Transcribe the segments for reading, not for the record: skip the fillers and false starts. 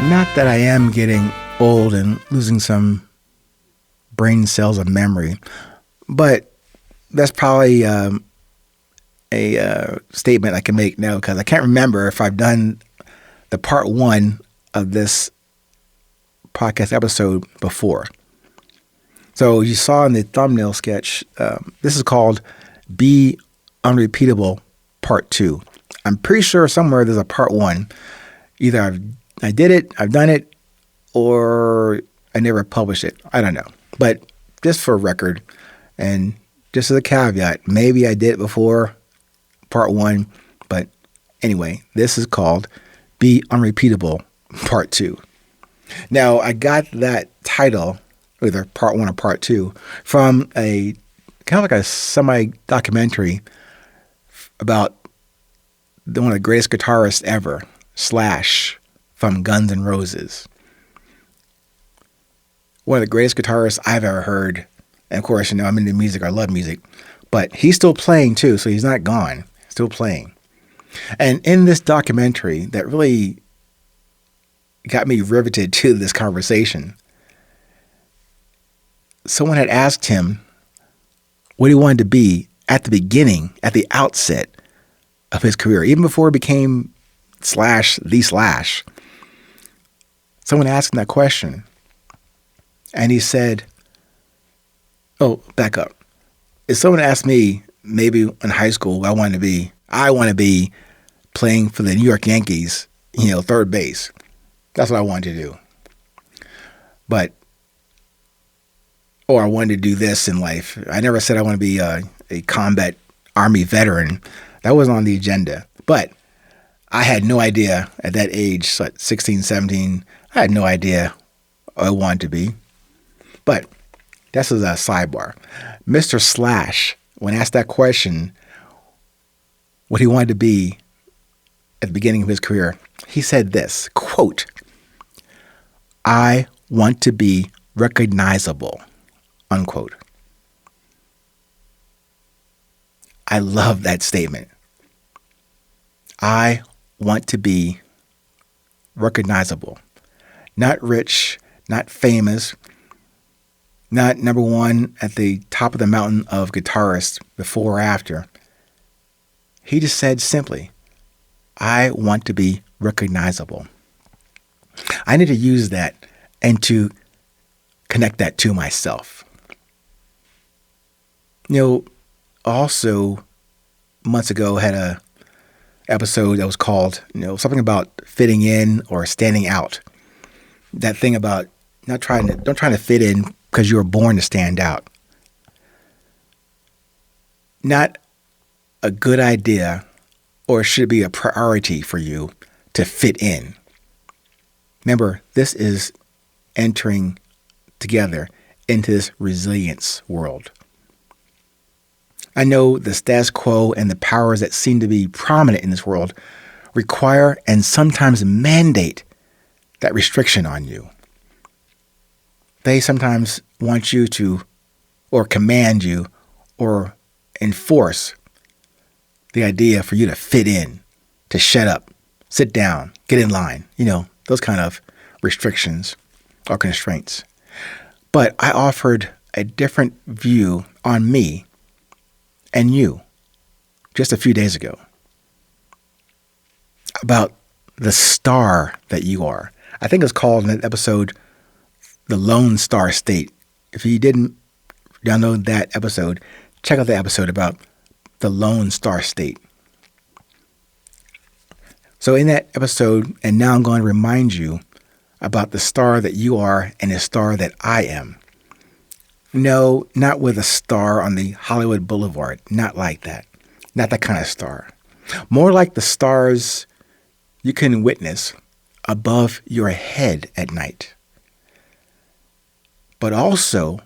Not that I am getting old and losing some brain cells of memory, but that's probably a statement I can make now because I can't remember if I've done the part one of this podcast episode before. So you saw in the thumbnail sketch, this is called Be Unrepeatable Part 2. I'm pretty sure somewhere there's a part one. Either I did it, I've done it, or I never published it. I don't know. But just for record, and just as a caveat, maybe I did it before, part one. But anyway, this is called Be Unrepeatable Part 2. Now, I got that title, either part one or part two, from a kind of like a semi-documentary about one of the greatest guitarists ever, Slash, from Guns N' Roses. One of the greatest guitarists I've ever heard. And of course, I'm into music, I love music. But he's still playing too, so he's not gone. Still playing. And in this documentary that really got me riveted to this conversation, someone had asked him what he wanted to be at the beginning, at the outset of his career, even before it became Slash, the Slash. Someone asked him that question, and he said, oh, back up. If someone asked me, maybe in high school, what I want to be playing for the New York Yankees, third base. That's what I wanted to do. Or I wanted to do this in life. I never said I want to be a combat Army veteran. That wasn't on the agenda. But I had no idea at that age, 16, 17, I had no idea what I wanted to be. But this is a sidebar. Mr. Slash, when asked that question, what he wanted to be at the beginning of his career, he said this, quote, "I want to be recognizable," unquote. I love that statement. I want to be recognizable. Not rich, not famous, not number one at the top of the mountain of guitarists before or after. He just said simply, I want to be recognizable. I need to use that and to connect that to myself. Also months ago had a episode that was called, something about fitting in or standing out. That thing about don't try to fit in because you were born to stand out. Not a good idea, or should be a priority for you to fit in. Remember, this is entering together into this resilience world. I know the status quo and the powers that seem to be prominent in this world require and sometimes mandate that restriction on you. They sometimes want you to, or command you, or enforce the idea for you to fit in, to shut up, sit down, get in line, those kind of restrictions or constraints. But I offered a different view on me and you just a few days ago about the star that you are. I think it's called in that episode, The Lone Star State. If you didn't download that episode, check out the episode about the Lone Star State. So in that episode, and now I'm going to remind you about the star that you are and the star that I am. No, not with a star on the Hollywood Boulevard. Not like that. Not that kind of star. More like the stars you can witness above your head at night. But also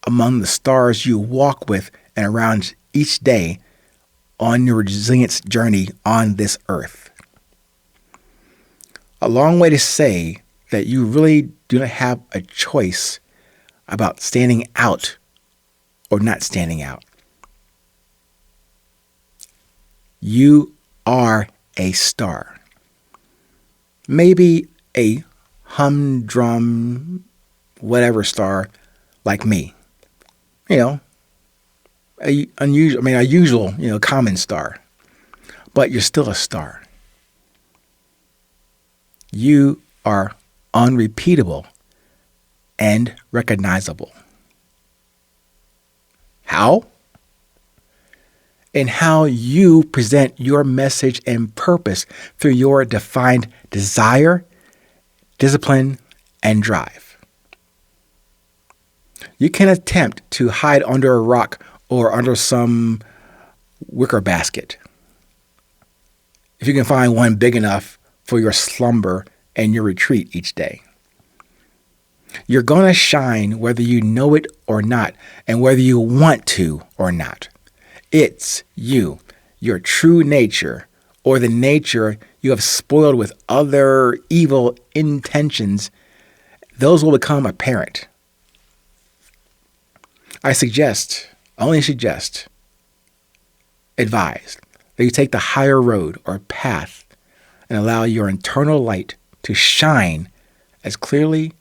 among the stars you walk with and around each day on your resilience journey on this earth. A long way to say that you really do not have a choice about standing out or not standing out. You are a star. Maybe a humdrum, whatever star like me. You know, a usual, common star. But you're still a star. You are unrepeatable and recognizable. How? In how you present your message and purpose through your defined desire, discipline, and drive. You can attempt to hide under a rock or under some wicker basket, if you can find one big enough for your slumber and your retreat each day. You're going to shine whether you know it or not, and whether you want to or not. It's you, your true nature, or the nature you have spoiled with other evil intentions. Those will become apparent. I only suggest, advise that you take the higher road or path and allow your internal light to shine as clearly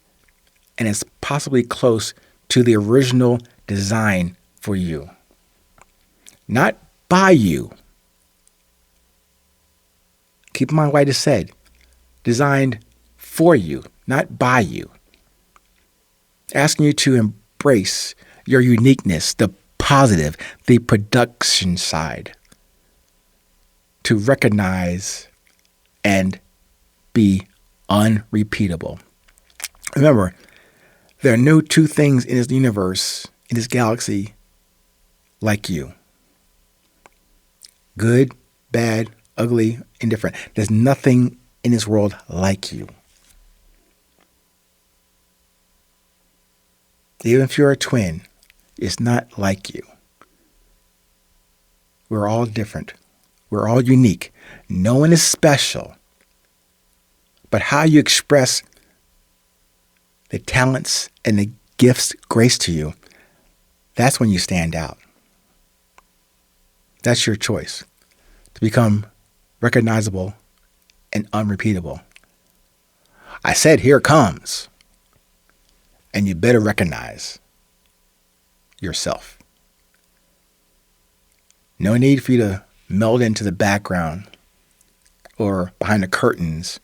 and as possibly close to the original design for you. Not by you. Keep in mind what I just said. Designed for you, not by you. Asking you to embrace your uniqueness, the positive, the production side. To recognize and be unrepeatable. Remember, there are no two things in this universe, in this galaxy, like you. Good, bad, ugly, indifferent. There's nothing in this world like you. Even if you're a twin, it's not like you. We're all different. We're all unique. No one is special. But how you express the talents and the gifts graced to you, that's when you stand out. That's your choice, to become recognizable and unrepeatable. I said, here it comes. And you better recognize yourself. No need for you to meld into the background or behind the curtains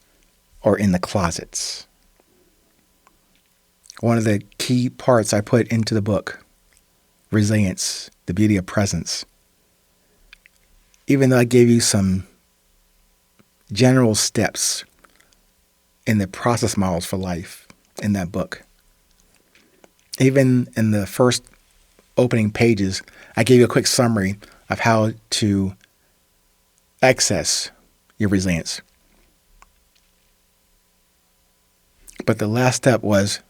or in the closets. One of the key parts I put into the book, resilience, the beauty of presence. Even though I gave you some general steps in the process models for life in that book, even in the first opening pages, I gave you a quick summary of how to access your resilience. But the last step was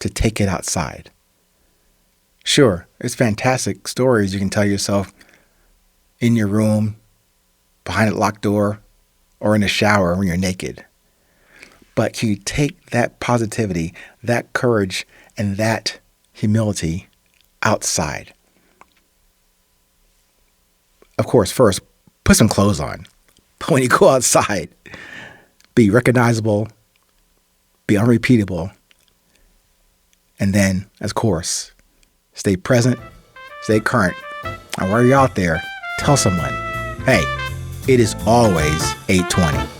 to take it outside. Sure, it's fantastic stories you can tell yourself in your room, behind a locked door, or in the shower when you're naked. But can you take that positivity, that courage, and that humility outside? Of course, first, put some clothes on. But when you go outside, be recognizable, be unrepeatable, and then, of course, stay present, stay current. And while you're out there, tell someone, hey, it is always 8:20.